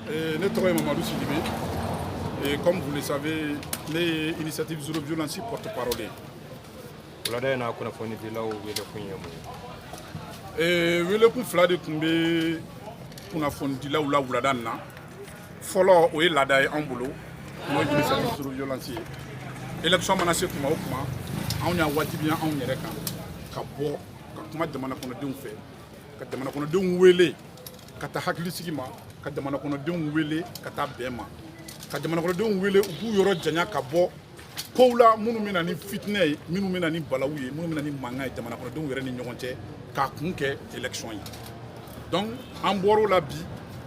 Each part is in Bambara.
Ne tɔgɔ ye Mamadou Sidibé et comme vous le savez, les initiatives zéro violence porte-parole. Wulada in na kunnafoni dilaw wele kun ye mun ye. Wele kun fila de tun bɛ kunnafoni dilaw la wulada in na. Fɔlɔ o ye laada ye anw bolo n'o ye initiative zéro violence ye. Élection mana se tuma o tuma anw y'a wajibiya anw yɛrɛ kan ka bɔ ka kuma jamana kɔnɔdenw fɛ ka jamana kɔnɔdenw wele ka taa hakilisigi ma ka jamana kɔnɔdenw wele ka taa bɛn ma ka jamana kɔnɔdenw wele u k'u yɔrɔ janya ka bɔ kow la minnu bɛ na ni fitinɛ ye minnu bɛ na ni balawu ye minnu bɛ na ni mankan ye jamana kɔnɔdenw yɛrɛ ni ɲɔgɔn cɛ k'a kun kɛ élection ye donc an bɔr'o la bi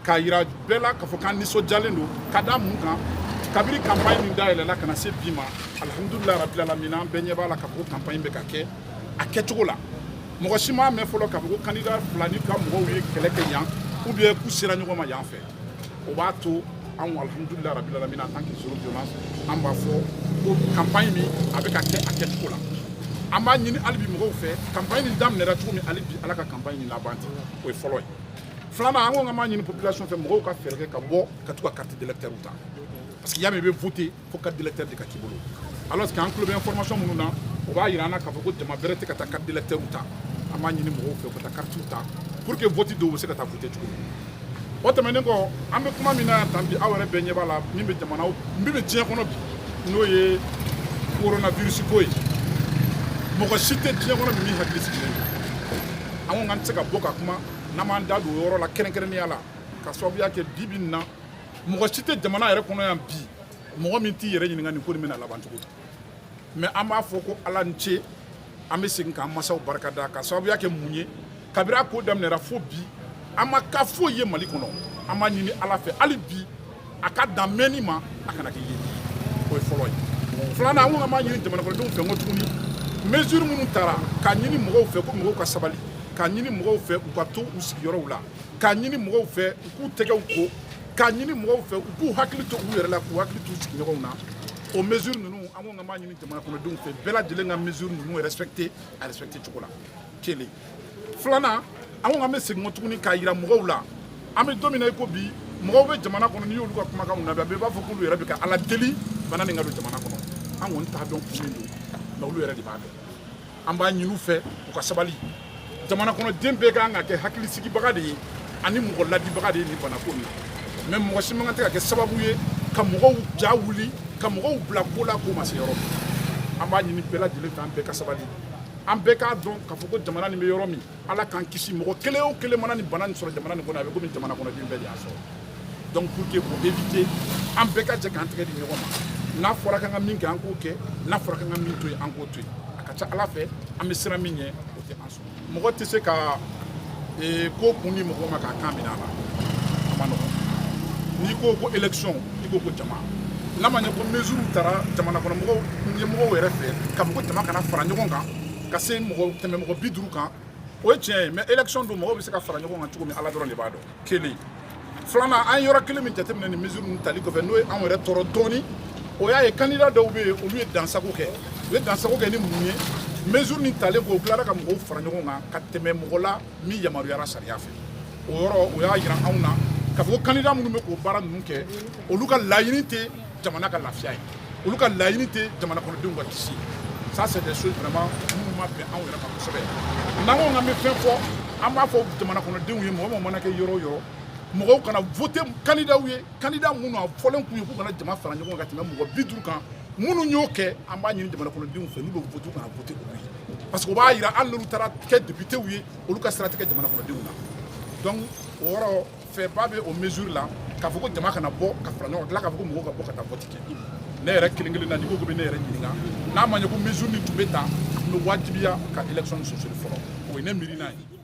k'a yira bɛɛ la k'a fɔ k'an nisɔndiyalen don ka da mun kan kabiri campagne min dayɛlɛla ka na se bi ma alhamdulilayi rabil alamina an bɛɛ ɲɛ b'a la k'a fɔ ko campagne bɛ ka kɛ a kɛcogo la mɔgɔ si m'a mɛn fɔlɔ k'a fɔ ko candidat fila ni ka mɔgɔw ye kɛlɛ kɛ yan ou bien k'u sera ɲɔgɔn ma yan fɛ o b'a to anw alhamdulilayi rabil alamina en tant que zéro violence an b'a fɔ ko campagne min a bɛ ka kɛ a kɛcogo la an b'a ɲini hali bi mɔgɔw fɛ campagne nin daminɛra cogo min hali bi ala ka campagne nin laban ten o ye fɔlɔ ye filanan an ko k'an b'a ɲini population fɛ mɔgɔw ka fɛɛrɛ kɛ ka bɔ ka t'u ka carte d'électeur ta parce que y'a mɛn i bɛ voter fo carte d'électeur de ka k'i bolo alors que an tulo bɛ information minnu na o b'a yira an na k'a fɔ ko jama bɛrɛ tɛ ka taa carte d'électeur ta an b'a ɲini mɔgɔw fɛ u ka taa carte ta pour que vote dɔw bɛ se ka taa voter cogo min o tɛmɛnen kɔ an bɛ kuma min na yan tan bi aw yɛrɛ bɛɛ ɲɛ b'a la min bɛ diɲɛ kɔnɔ bi n'o ye coronavirus ko ye mɔgɔ si tɛ diɲɛ kɔnɔ min hakili sigilen don an ko k'an tɛ se ka bɔ ka kuma n'an m'an da don o yɔrɔ la kɛrɛnkɛrɛnnenya la ka sababuya kɛ bi bi in na mɔgɔ si tɛ jamana yɛrɛ kɔnɔ yan bi mɔgɔ min t'i yɛrɛ ɲininka nin ko nin bɛna laban cogo di mais an b'a fɔ ko ala ni ce an bɛ segin k'an masaw barikada ka sababuya kɛ mun ye kabiri a ko daminɛra fo bi an ma ka foyi ye mali kɔnɔ an b'a ɲini ala fɛ hali bi a ka dan mɛnni ma a kana kɛ ye o ye fɔlɔ ye filanan an ko an b'a ɲini jamana kɔnɔdenw fɛ n ko tuguni mesure minnu taara k'a ɲini mɔgɔw fɛ ko mɔgɔw ka sabali k'a ɲini mɔgɔw fɛ u ka to u sigiyɔrɔw la k'a ɲini mɔgɔw fɛ u k'u tɛgɛw ko k'a ɲini mɔgɔw fɛ u k'u hakili to u yɛrɛ la k'u hakili to sigiɲɔgɔnw na o mesure ninnu an ko k'an b'a ɲini jamana kɔnɔdenw fɛ bɛɛ lajɛlen ka mesure ninnu respecter a respecter cogo la kelen filanan an ko k'an bɛ segin tuguni k'a yira mɔgɔw la an bɛ don min na i ko bi mɔgɔw bɛ jamana kɔnɔ n'i y'olu ka kumakanw lamɛn bɛɛ b'a fɔ k'olu yɛrɛ bɛ ka ala deli bana nin ka don jamana kɔnɔ an kɔni t'a dɔn kun min don mais olu yɛrɛ de b'a dɔn an b'a ɲini u fɛ u ka sabali jamana kɔnɔden bɛɛ kan ka kɛ hakilisigibaga de ye ani mɔgɔ ladibaga de ye nin bana ko in na mais mɔgɔ si man kan tɛ ka kɛ sababu ye ka mɔgɔw ja wuli ka mɔgɔw bila ko la k'o ma se yɔrɔ min an b'a ɲini bɛɛ lajɛlen fɛ an bɛɛ ka sabali an bɛɛ k'a dɔn k'a fɔ ko jamana nin bɛ yɔrɔ min ala k'an kisi mɔgɔ kelen o kelen mana nin bana nin sɔrɔ jamana nin kɔnɔ a bɛ komi jamana kɔnɔden bɛɛ de y'a sɔrɔ donc pour que pour éviter an bɛɛ ka jɛ k'an tɛgɛ di ɲɔgɔn ma n'a fɔra k'an ka min kɛ an k'o kɛ n'a fɔra k'an ka min to yen an k'o to yen a ka ca ala fɛ an bɛ siran min ɲɛ o tɛ an sɔrɔ mɔgɔ tɛ se ka ko kun di mɔgɔ ma k'a kan minɛ a la a ma nɔgɔn n'i ko ko élection i ko ko jama n'a ma ɲɛ ko mesure taara jamana kɔnɔ ɲɛmɔgɔw yɛrɛ fɛ k'a fɔ ko jama kana fara ɲɔgɔn kan ka se tɛmɛ mɔgɔ 50 kan o ye tiɲɛ ye mais élection don mɔgɔw bɛ se ka fara ɲɔgɔn kan cogo min ala dɔrɔn de b'a dɔn kelen filanan an yɔrɔ kelen min jateminɛ nin mesure ninnu tali kɔfɛ n'o ye anw yɛrɛ tɔɔrɔ dɔɔni o y'a ye candidat dɔw bɛ yen olu ye dansago kɛ u ye dansago kɛ ni mun ye mesure nin talen kɔ u tilara ka mɔgɔw fara ɲɔgɔn kan ka tɛmɛ mɔgɔ la min yamaruyara sariya fɛ o yɔrɔ o y'a yira anw na k'a fɔ ko candidat minnu bɛ k'o baara ninnu kɛ olu ka laɲini tɛ jamana ka lafiya ye olu ka laɲini tɛ jamana kɔnɔdenw ka kisi ça c'est des choses vraiment minnu ma bɛn anw yɛrɛ ma kosɛbɛ n'an ko k'an bɛ fɛn fɔ an b'a fɔ jamana kɔnɔdenw ye mɔgɔ mana kɛ yɔrɔ o yɔrɔ mɔgɔw kana voter candidat ye candidat minnu a fɔlen kun ye k'u kana jama fara ɲɔgɔn kan ka tɛmɛ mɔgɔ 50 kan minnu y'o kɛ an b'a ɲini jamana kɔnɔdenw fɛ n'u bɛ voter kana voter olu ye parce que o b'a yira hali n'olu taara kɛ député ye olu ka sira tɛ kɛ jamana kɔnɔdenw na donc o yɔrɔ fɛba bɛ o mesure la k'a fɔ ko jama kana bɔ ka fara ɲɔgɔn kan tila k'a fɔ ko mɔgɔw ka bɔ ka taa vote kɛ ne yɛrɛ kelen kelen na n'i ko k'i bɛ ne yɛrɛ ɲininka n'a ma ɲɛ ko mesure min tun bɛ ta n bɛ wajibiya ka élection sɔsɔli fɔlɔ o ye ne miiri n'a ye